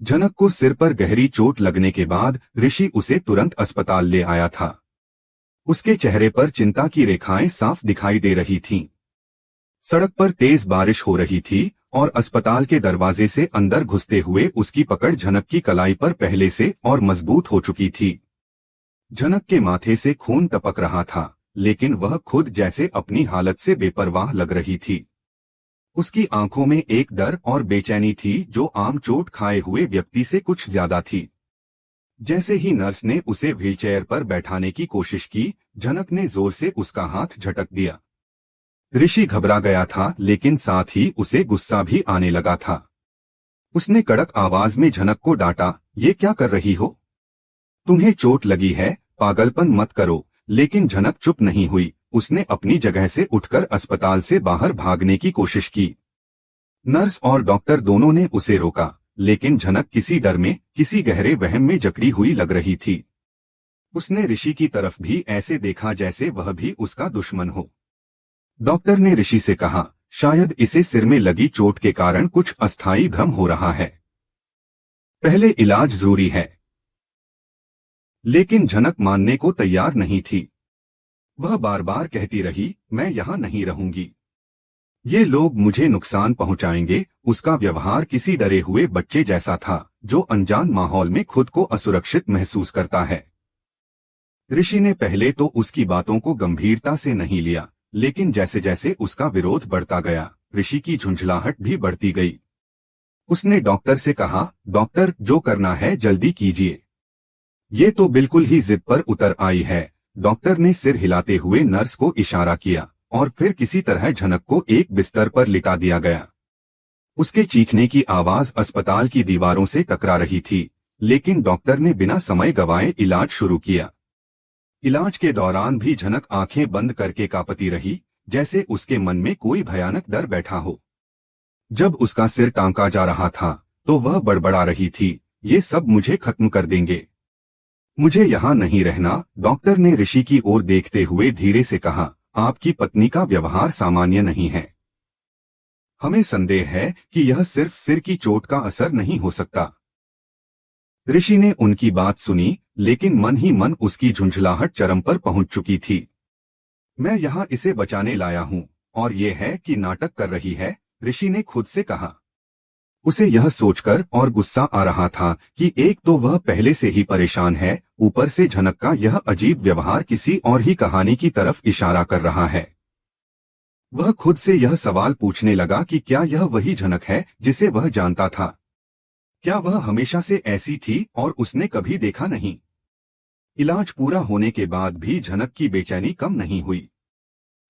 जनक को सिर पर गहरी चोट लगने के बाद ऋषि उसे तुरंत अस्पताल ले आया था। उसके चेहरे पर चिंता की रेखाएं साफ दिखाई दे रही थीं। सड़क पर तेज बारिश हो रही थी और अस्पताल के दरवाजे से अंदर घुसते हुए उसकी पकड़ जनक की कलाई पर पहले से और मजबूत हो चुकी थी। जनक के माथे से खून टपक रहा था, लेकिन वह खुद जैसे अपनी हालत से बेपरवाह लग रही थी। उसकी आंखों में एक डर और बेचैनी थी जो आम चोट खाए हुए व्यक्ति से कुछ ज्यादा थी। जैसे ही नर्स ने उसे व्हीलचेयर पर बैठाने की कोशिश की, जनक ने जोर से उसका हाथ झटक दिया। ऋषि घबरा गया था, लेकिन साथ ही उसे गुस्सा भी आने लगा था। उसने कड़क आवाज में जनक को डांटा, ये क्या कर रही हो? तुम्हें चोट लगी है, पागलपन मत करो। लेकिन जनक चुप नहीं हुई। उसने अपनी जगह से उठकर अस्पताल से बाहर भागने की कोशिश की। नर्स और डॉक्टर दोनों ने उसे रोका, लेकिन जनक किसी डर में, किसी गहरे वहम में जकड़ी हुई लग रही थी। उसने ऋषि की तरफ भी ऐसे देखा जैसे वह भी उसका दुश्मन हो। डॉक्टर ने ऋषि से कहा, शायद इसे सिर में लगी चोट के कारण कुछ अस्थायी भ्रम हो रहा है। पहले इलाज जरूरी है। लेकिन जनक मानने को तैयार नहीं थी। वह बार बार कहती रही, मैं यहाँ नहीं रहूंगी। ये लोग मुझे नुकसान पहुंचाएंगे। उसका व्यवहार किसी डरे हुए बच्चे जैसा था, जो अनजान माहौल में खुद को असुरक्षित महसूस करता है। ऋषि ने पहले तो उसकी बातों को गंभीरता से नहीं लिया, लेकिन जैसे जैसे उसका विरोध बढ़ता गया, ऋषि की झुंझलाहट भी बढ़ती गई। उसने डॉक्टर से कहा, डॉक्टर, जो करना है जल्दी कीजिए। ये तो बिल्कुल ही जिद पर उतर आई है। डॉक्टर ने सिर हिलाते हुए नर्स को इशारा किया और फिर किसी तरह जनक को एक बिस्तर पर लिटा दिया गया। उसके चीखने की आवाज अस्पताल की दीवारों से टकरा रही थी, लेकिन डॉक्टर ने बिना समय गंवाए इलाज शुरू किया। इलाज के दौरान भी जनक आंखें बंद करके कांपती रही, जैसे उसके मन में कोई भयानक डर बैठा हो। जब उसका सिर टांका जा रहा था, तो वह बड़बड़ा रही थी, ये सब मुझे खत्म कर देंगे, मुझे यहाँ नहीं रहना। डॉक्टर ने ऋषि की ओर देखते हुए धीरे से कहा, आपकी पत्नी का व्यवहार सामान्य नहीं है। हमें संदेह है कि यह सिर्फ सिर की चोट का असर नहीं हो सकता। ऋषि ने उनकी बात सुनी, लेकिन मन ही मन उसकी झुंझलाहट चरम पर पहुंच चुकी थी। मैं यहाँ इसे बचाने लाया हूँ, और ये है कि नाटक कर रही है, ऋषि ने खुद से कहा। उसे यह सोचकर और गुस्सा आ रहा था कि एक तो वह पहले से ही परेशान है, ऊपर से जनक का यह अजीब व्यवहार किसी और ही कहानी की तरफ इशारा कर रहा है। वह खुद से यह सवाल पूछने लगा कि क्या यह वही जनक है जिसे वह जानता था? क्या वह हमेशा से ऐसी थी और उसने कभी देखा नहीं? इलाज पूरा होने के बाद भी जनक की बेचैनी कम नहीं हुई।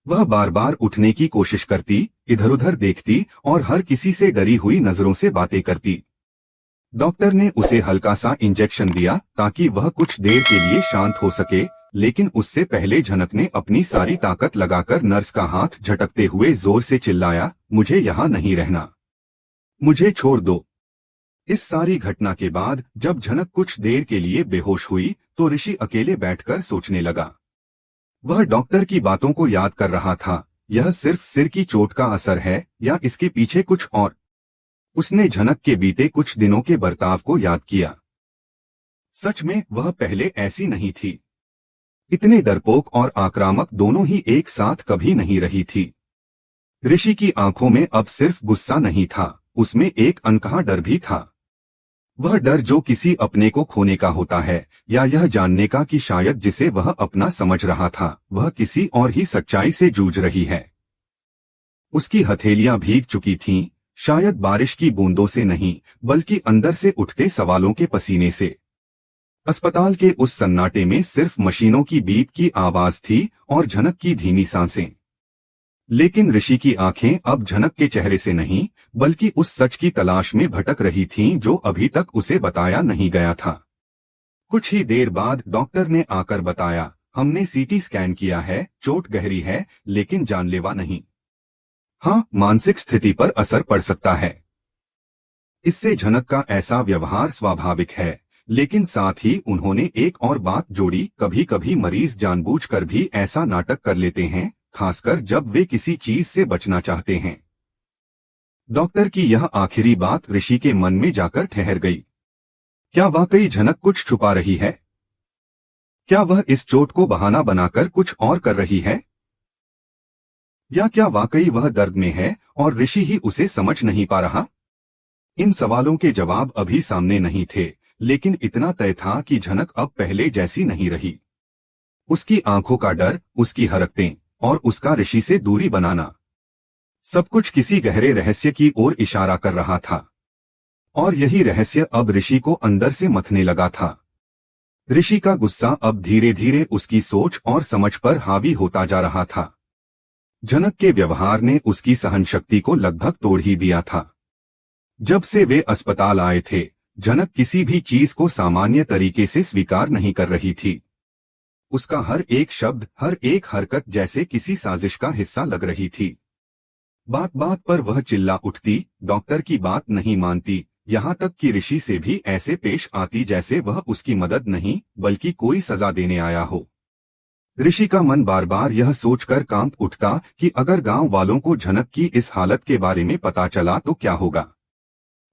वह बार बार उठने की कोशिश करती, इधर उधर देखती और हर किसी से डरी हुई नजरों से बातें करती। डॉक्टर ने उसे हल्का सा इंजेक्शन दिया ताकि वह कुछ देर के लिए शांत हो सके, लेकिन उससे पहले जनक ने अपनी सारी ताकत लगाकर नर्स का हाथ झटकते हुए जोर से चिल्लाया, मुझे यहाँ नहीं रहना, मुझे छोड़ दो। इस सारी घटना के बाद जब जनक कुछ देर के लिए बेहोश हुई, तो ऋषि अकेले बैठकर सोचने लगा। वह डॉक्टर की बातों को याद कर रहा था, यह सिर्फ सिर की चोट का असर है या इसके पीछे कुछ और? उसने जनक के बीते कुछ दिनों के बर्ताव को याद किया। सच में वह पहले ऐसी नहीं थी। इतने डरपोक और आक्रामक दोनों ही एक साथ कभी नहीं रही थी। ऋषि की आंखों में अब सिर्फ गुस्सा नहीं था, उसमें एक अनकहा डर भी था। वह डर जो किसी अपने को खोने का होता है, या यह जानने का कि शायद जिसे वह अपना समझ रहा था, वह किसी और ही सच्चाई से जूझ रही है। उसकी हथेलियां भीग चुकी थीं, शायद बारिश की बूंदों से नहीं, बल्कि अंदर से उठते सवालों के पसीने से। अस्पताल के उस सन्नाटे में सिर्फ मशीनों की बीप की आवाज थी और जनक की धीमी सांसें। लेकिन ऋषि की आंखें अब जनक के चेहरे से नहीं, बल्कि उस सच की तलाश में भटक रही थीं जो अभी तक उसे बताया नहीं गया था। कुछ ही देर बाद डॉक्टर ने आकर बताया, हमने सीटी स्कैन किया है, चोट गहरी है लेकिन जानलेवा नहीं। हाँ, मानसिक स्थिति पर असर पड़ सकता है। इससे जनक का ऐसा व्यवहार स्वाभाविक है, लेकिन साथ ही उन्होंने एक और बात जोड़ी, कभी कभी मरीज जानबूझकर भी ऐसा नाटक कर लेते हैं, खासकर जब वे किसी चीज से बचना चाहते हैं। डॉक्टर की यह आखिरी बात ऋषि के मन में जाकर ठहर गई। क्या वाकई झनक कुछ छुपा रही है? क्या वह इस चोट को बहाना बनाकर कुछ और कर रही है? या क्या वाकई वह दर्द में है और ऋषि ही उसे समझ नहीं पा रहा? इन सवालों के जवाब अभी सामने नहीं थे, लेकिन इतना तय था कि झनक अब पहले जैसी नहीं रही। उसकी आंखों का डर, उसकी हरकतें और उसका ऋषि से दूरी बनाना, सब कुछ किसी गहरे रहस्य की ओर इशारा कर रहा था। और यही रहस्य अब ऋषि को अंदर से मथने लगा था। ऋषि का गुस्सा अब धीरे धीरे उसकी सोच और समझ पर हावी होता जा रहा था। झनक के व्यवहार ने उसकी सहनशक्ति को लगभग तोड़ ही दिया था। जब से वे अस्पताल आए थे, झनक किसी भी चीज को सामान्य तरीके से स्वीकार नहीं कर रही थी। उसका हर एक शब्द, हर एक हरकत जैसे किसी साजिश का हिस्सा लग रही थी। बात बात पर वह चिल्ला उठती, डॉक्टर की बात नहीं मानती, यहाँ तक कि ऋषि से भी ऐसे पेश आती जैसे वह उसकी मदद नहीं बल्कि कोई सजा देने आया हो। ऋषि का मन बार बार यह सोचकर कांप उठता कि अगर गांव वालों को झनक की इस हालत के बारे में पता चला तो क्या होगा।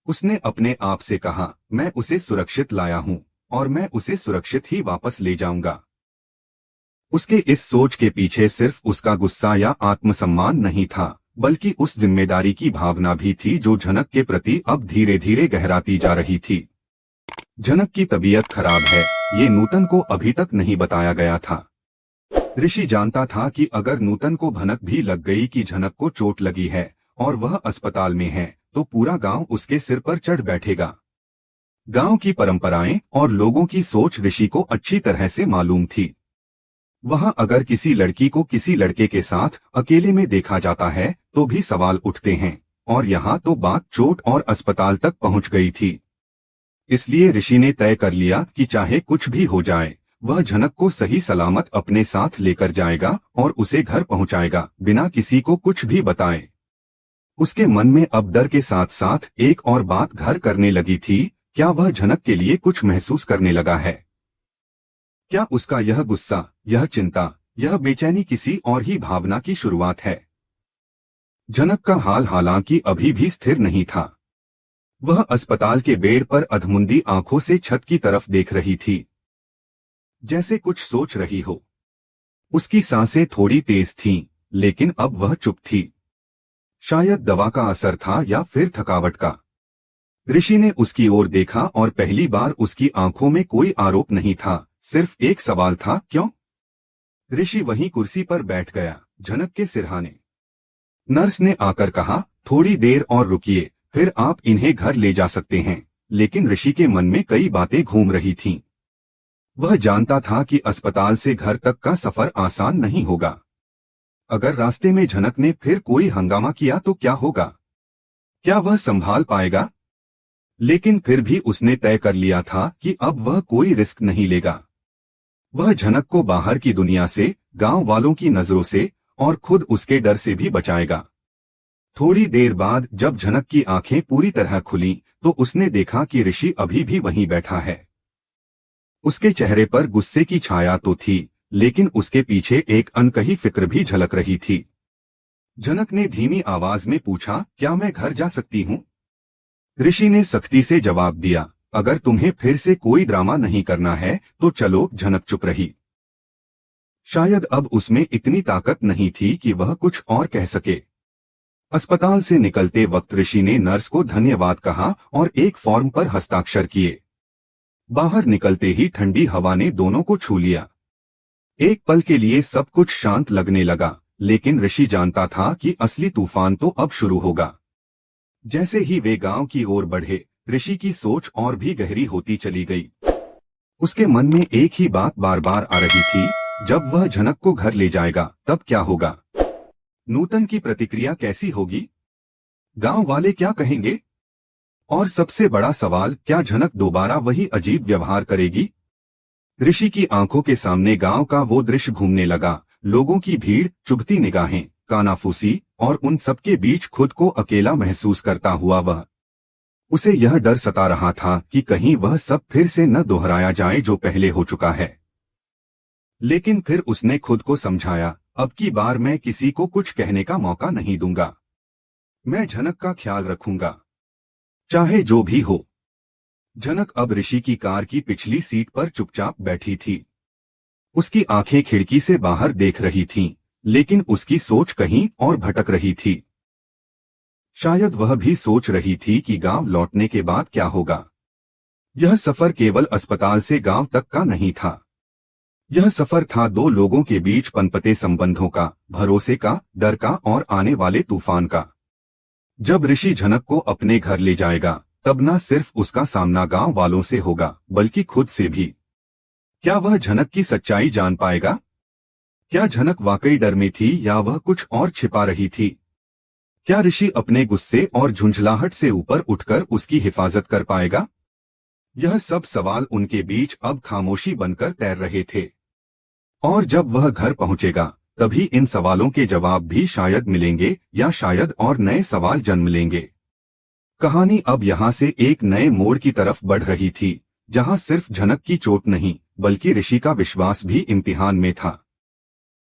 उसने अपने आप से कहा, मैं उसे सुरक्षित लाया हूं और मैं उसे सुरक्षित ही वापस ले जाऊंगा। उसके इस सोच के पीछे सिर्फ उसका गुस्सा या आत्मसम्मान नहीं था, बल्कि उस जिम्मेदारी की भावना भी थी जो झनक के प्रति अब धीरे धीरे गहराती जा रही थी। झनक की तबीयत खराब है, ये नूतन को अभी तक नहीं बताया गया था। ऋषि जानता था कि अगर नूतन को भनक भी लग गई कि झनक को चोट लगी है और वह अस्पताल में है, तो पूरा गांव उसके सिर पर चढ़ बैठेगा। गांव की परंपराएं और लोगों की सोच ऋषि को अच्छी तरह से मालूम थी। वहां अगर किसी लड़की को किसी लड़के के साथ अकेले में देखा जाता है तो भी सवाल उठते हैं, और यहाँ तो बात चोट और अस्पताल तक पहुंच गई थी। इसलिए ऋषि ने तय कर लिया कि चाहे कुछ भी हो जाए, वह झनक को सही सलामत अपने साथ लेकर जाएगा और उसे घर पहुंचाएगा, बिना किसी को कुछ भी बताए। उसके मन में अब डर के साथ साथ एक और बात घर करने लगी थी, क्या वह झनक के लिए कुछ महसूस करने लगा है? क्या उसका यह गुस्सा, यह चिंता, यह बेचैनी किसी और ही भावना की शुरुआत है? झनक का हाल हालांकि अभी भी स्थिर नहीं था। वह अस्पताल के बेड पर अधमुंदी आंखों से छत की तरफ देख रही थी, जैसे कुछ सोच रही हो। उसकी सांसें थोड़ी तेज थीं, लेकिन अब वह चुप थी। शायद दवा का असर था या फिर थकावट का। ऋषि ने उसकी ओर देखा और पहली बार उसकी आंखों में कोई आरोप नहीं था, सिर्फ एक सवाल था, क्यों? ऋषि वहीं कुर्सी पर बैठ गया, झनक के सिरहाने। नर्स ने आकर कहा, थोड़ी देर और रुकिए, फिर आप इन्हें घर ले जा सकते हैं। लेकिन ऋषि के मन में कई बातें घूम रही थीं। वह जानता था कि अस्पताल से घर तक का सफर आसान नहीं होगा। अगर रास्ते में झनक ने फिर कोई हंगामा किया तो क्या होगा? क्या वह संभाल पाएगा? लेकिन फिर भी उसने तय कर लिया था कि अब वह कोई रिस्क नहीं लेगा। वह झनक को बाहर की दुनिया से, गांव वालों की नजरों से और खुद उसके डर से भी बचाएगा। थोड़ी देर बाद जब झनक की आंखें पूरी तरह खुलीं, तो उसने देखा कि ऋषि अभी भी वहीं बैठा है। उसके चेहरे पर गुस्से की छाया तो थी, लेकिन उसके पीछे एक अनकही फिक्र भी झलक रही थी। झनक ने धीमी आवाज में पूछा, क्या मैं घर जा सकती हूँ? ऋषि ने सख्ती से जवाब दिया, अगर तुम्हें फिर से कोई ड्रामा नहीं करना है तो चलो। झनक चुप रही। शायद अब उसमें इतनी ताकत नहीं थी कि वह कुछ और कह सके। अस्पताल से निकलते वक्त ऋषि ने नर्स को धन्यवाद कहा और एक फॉर्म पर हस्ताक्षर किए। बाहर निकलते ही ठंडी हवा ने दोनों को छू लिया। एक पल के लिए सब कुछ शांत लगने लगा, लेकिन ऋषि जानता था कि असली तूफान तो अब शुरू होगा। जैसे ही वे गांव की ओर बढ़े, ऋषि की सोच और भी गहरी होती चली गई। उसके मन में एक ही बात बार बार आ रही थी, जब वह झनक को घर ले जाएगा तब क्या होगा? नूतन की प्रतिक्रिया कैसी होगी? गांव वाले क्या कहेंगे? और सबसे बड़ा सवाल, क्या झनक दोबारा वही अजीब व्यवहार करेगी? ऋषि की आंखों के सामने गांव का वो दृश्य घूमने लगा, लोगों की भीड़, चुभती निगाहें, कानाफूसी, और उन सबके बीच खुद को अकेला महसूस करता हुआ वह। उसे यह डर सता रहा था कि कहीं वह सब फिर से न दोहराया जाए जो पहले हो चुका है। लेकिन फिर उसने खुद को समझाया, अब की बार मैं किसी को कुछ कहने का मौका नहीं दूंगा। मैं झनक का ख्याल रखूंगा, चाहे जो भी हो। जनक अब ऋषि की कार की पिछली सीट पर चुपचाप बैठी थी। उसकी आंखें खिड़की से बाहर देख रही थीं, लेकिन उसकी सोच कहीं और भटक रही थी। शायद वह भी सोच रही थी कि गांव लौटने के बाद क्या होगा। यह सफर केवल अस्पताल से गांव तक का नहीं था। यह सफर था दो लोगों के बीच पनपते संबंधों का, भरोसे का, डर का और आने वाले तूफान का। जब ऋषि झनक को अपने घर ले जाएगा, तब न सिर्फ उसका सामना गांव वालों से होगा, बल्कि खुद से भी। क्या वह झनक की सच्चाई जान पाएगा? क्या झनक वाकई डर में थी या वह कुछ और छिपा रही थी? क्या ऋषि अपने गुस्से और झुंझलाहट से ऊपर उठकर उसकी हिफाजत कर पाएगा? यह सब सवाल उनके बीच अब खामोशी बनकर तैर रहे थे। और जब वह घर पहुंचेगा, तभी इन सवालों के जवाब भी शायद मिलेंगे या शायद और नए सवाल जन्म लेंगे। कहानी अब यहाँ से एक नए मोड़ की तरफ बढ़ रही थी, जहाँ सिर्फ झनक की चोट नहीं, बल्कि ऋषि का विश्वास भी इम्तिहान में था।